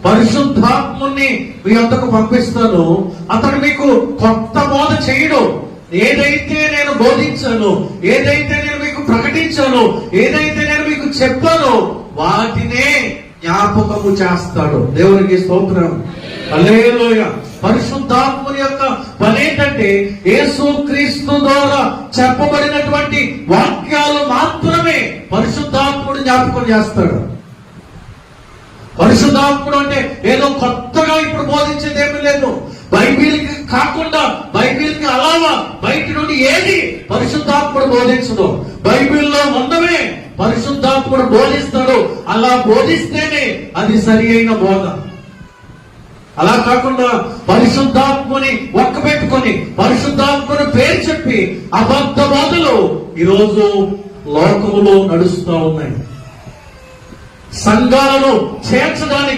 పరిశుద్ధాత్ముని మీ వద్దకు పంపిస్తాను. అతడు మీకు కొత్త బోధ చేయడు. ఏదైతే నేను బోధించాను, ఏదైతే నేను మీకు ప్రకటించాను, ఏదైతే నేను మీకు చెప్పానో వాటినే జ్ఞాపకము చేస్తాడు. దేవునికి స్తోత్రం. హల్లెలూయా. పరిశుద్ధాత్ముని యొక్క పని ఏంటంటే యేసు క్రీస్తు ద్వారా చెప్పబడినటువంటి వాక్యాలు మాత్రమే పరిశుద్ధాత్ముడు జ్ఞాపకం చేస్తాడు. పరిశుద్ధాత్ముడు అంటే ఏదో కొత్తగా ఇప్పుడు బోధించేది ఏమీ లేదు. బైబిల్కి కాకుండా, బైబిల్కి అలావా బయట నుండి ఏది పరిశుద్ధాత్ముడు బోధించదు. బైబిల్లో ఉన్నవే పరిశుద్ధాత్ముడు బోధిస్తాడు. అలా బోధిస్తేనే అది సరి అయిన బోధ. అలా కాకుండా పరిశుద్ధాత్మని ఒక్కబెట్టుకొని పరిశుద్ధాత్మని పేరు చెప్పి అబద్ధ బోధలు ఈరోజు లోకములో నడుస్తూ ఉన్నాయి. సంఘాలను చేర్చడానికి